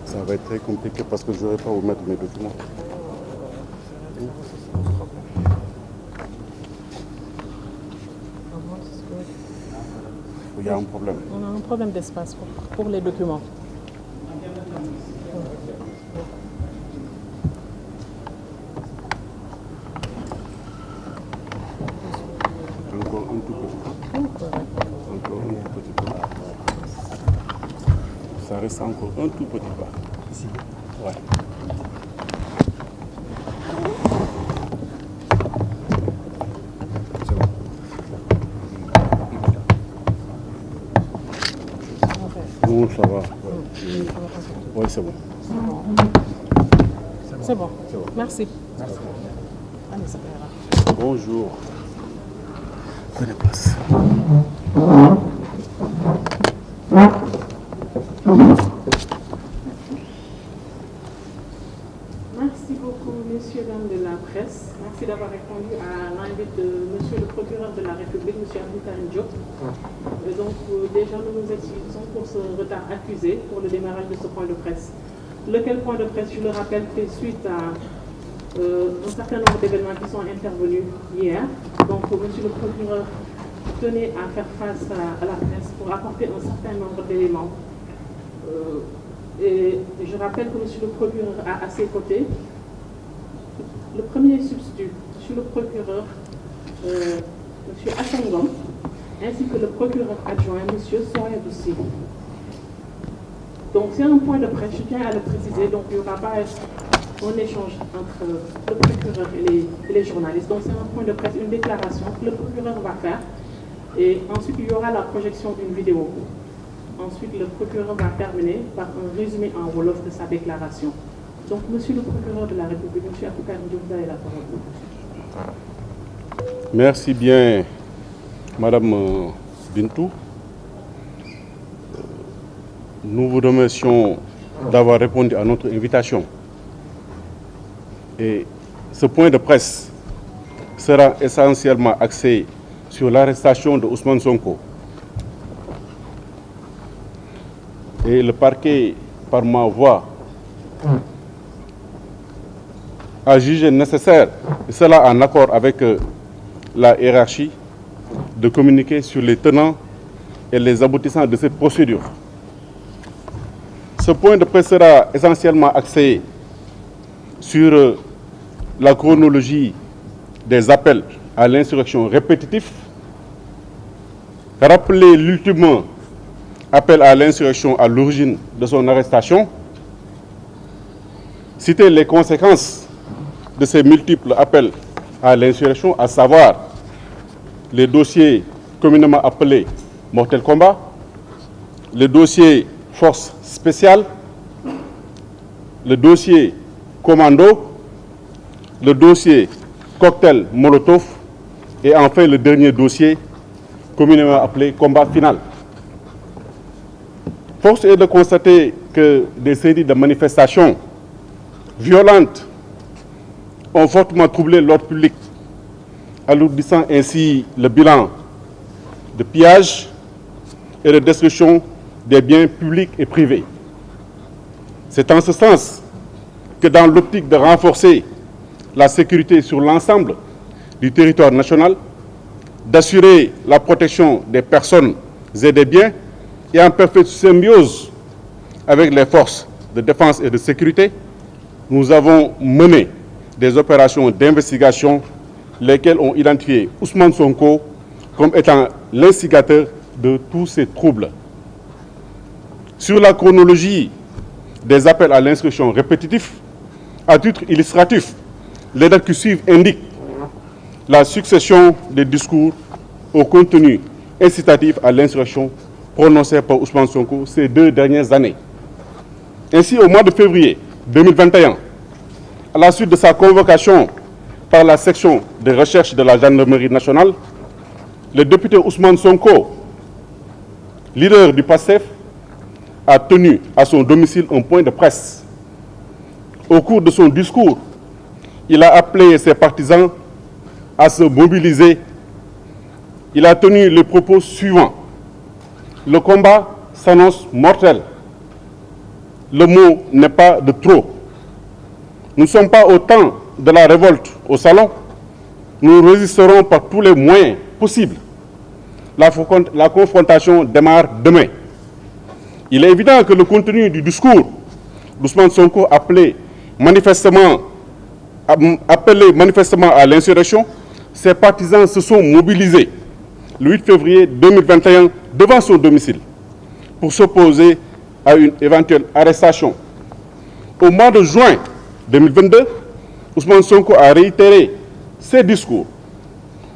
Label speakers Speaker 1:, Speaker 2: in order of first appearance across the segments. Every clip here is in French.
Speaker 1: Ça va être très compliqué parce que je n'aurai pas où mettre mes documents. Il y a un problème.
Speaker 2: On a un problème d'espace pour les documents.
Speaker 1: Encore un tout petit peu. Encore un tout petit peu. Ça reste encore un tout petit peu. Ici. Ouais. Non, ça va. Oui, c'est bon.
Speaker 2: C'est bon. Merci. Allez, ça ira.
Speaker 1: Bonjour. Prenez place.
Speaker 2: Merci beaucoup, messieurs, dames de la presse. Merci d'avoir répondu à l'invite de monsieur le procureur de la République, monsieur Abdou Diop. Et donc, déjà, nous nous excusons pour ce retard accusé pour le démarrage de ce point de presse. Lequel point de presse, je le rappelle, fait suite à un certain nombre d'événements qui sont intervenus hier. Donc, monsieur le procureur tenait à faire face à la presse pour apporter un certain nombre d'éléments. Et je rappelle que monsieur le procureur a à ses côtés le premier substitut, monsieur le procureur, monsieur Assangom, ainsi que le procureur adjoint, monsieur Soya-Doussi. Donc c'est un point de presse, je tiens à le préciser, donc il n'y aura pas un échange entre le procureur et les journalistes. Donc c'est un point de presse, une déclaration que le procureur va faire, et ensuite il y aura la projection d'une vidéo. Ensuite, le procureur va terminer par un résumé en wolof de sa déclaration. Donc, monsieur le procureur de la République, monsieur Abdou Diop, vous avez la parole.
Speaker 1: Merci bien, madame Bintou. Nous vous remercions d'avoir répondu à notre invitation. Et ce point de presse sera essentiellement axé sur l'arrestation de Ousmane Sonko. Et le parquet, par ma voix, a jugé nécessaire, et cela en accord avec la hiérarchie, de communiquer sur les tenants et les aboutissants de cette procédure. Ce point de presse sera essentiellement axé sur la chronologie des appels à l'insurrection répétitifs, rappeler l'ultime appel à l'insurrection à l'origine de son arrestation, citer les conséquences de ces multiples appels à l'insurrection, à savoir les dossiers communément appelés mortel combat, le dossier force spéciale, le dossier commando, le dossier cocktail Molotov et enfin le dernier dossier communément appelé combat final. Force est de constater que des séries de manifestations violentes ont fortement troublé l'ordre public, alourdissant ainsi le bilan de pillage et de destruction des biens publics et privés. C'est en ce sens que dans l'optique de renforcer la sécurité sur l'ensemble du territoire national, d'assurer la protection des personnes et des biens, et en parfaite symbiose avec les forces de défense et de sécurité, nous avons mené des opérations d'investigation, lesquelles ont identifié Ousmane Sonko comme étant l'instigateur de tous ces troubles. Sur la chronologie des appels à l'instruction répétitifs, à titre illustratif, les dates qui suivent indiquent la succession des discours au contenu incitatif à l'insurrection prononcé par Ousmane Sonko ces 2 dernières années. Ainsi, au mois de février 2021, à la suite de sa convocation par la section de recherche de la gendarmerie nationale, le député Ousmane Sonko, leader du PASTEF, a tenu à son domicile un point de presse. Au cours de son discours, il a appelé ses partisans à se mobiliser. Il a tenu les propos suivants. Le combat s'annonce mortel. le mot n'est pas de trop. Nous ne sommes pas au temps de la révolte au salon. Nous résisterons par tous les moyens possibles. La confrontation démarre demain. Il est évident que le contenu du discours d'Ousmane Sonko appelé manifestement à l'insurrection, ses partisans se sont mobilisés le 8 février 2021 devant son domicile pour s'opposer à une éventuelle arrestation. Au mois de juin 2022, Ousmane Sonko a réitéré ses discours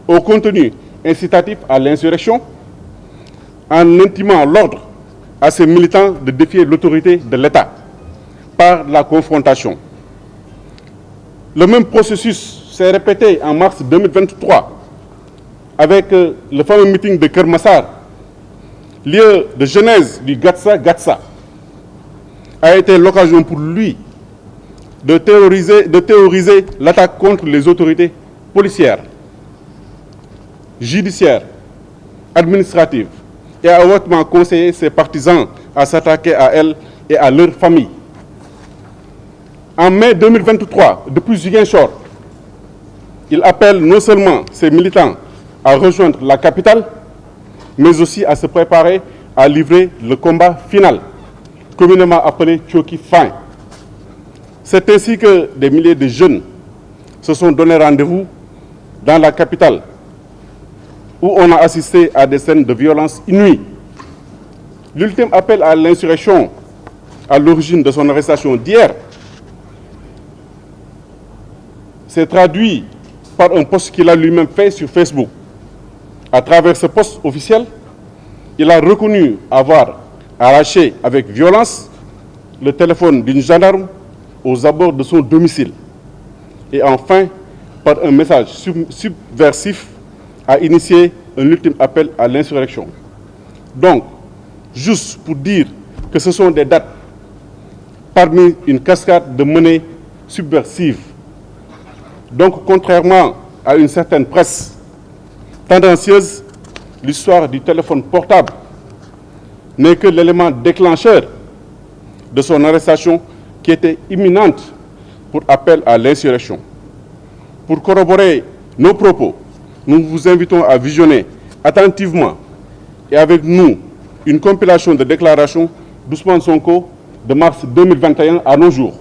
Speaker 1: au contenu incitatif à l'insurrection en intimant l'ordre à ses militants de défier l'autorité de l'État par la confrontation. Le même processus s'est répété en mars 2023 avec le fameux meeting de Keur Massar, lieu de genèse du Gatsa a été l'occasion pour lui de théoriser l'attaque contre les autorités policières, judiciaires, administratives et a hautement conseillé ses partisans à s'attaquer à elles et à leurs familles. En mai 2023, depuis Ziguinchor, il appelle non seulement ses militants à rejoindre la capitale, mais aussi à se préparer à livrer le combat final, communément appelé Tchoki Fin. C'est ainsi que des milliers de jeunes se sont donné rendez-vous dans la capitale, où on a assisté à des scènes de violence inouïes. L'ultime appel à l'insurrection, à l'origine de son arrestation d'hier, s'est traduit par un post qu'il a lui-même fait sur Facebook. À travers ce post officiel, il a reconnu avoir arraché avec violence le téléphone d'une gendarme aux abords de son domicile. Et enfin, par un message subversif, a initié un ultime appel à l'insurrection. Donc, juste pour dire que ce sont des dates parmi une cascade de menées subversives. Donc, contrairement à une certaine presse tendancieuse, l'histoire du téléphone portable n'est que l'élément déclencheur de son arrestation qui était imminente pour appel à l'insurrection. Pour corroborer nos propos, nous vous invitons à visionner attentivement et avec nous une compilation de déclarations d'Ousmane Sonko de mars 2021 à nos jours.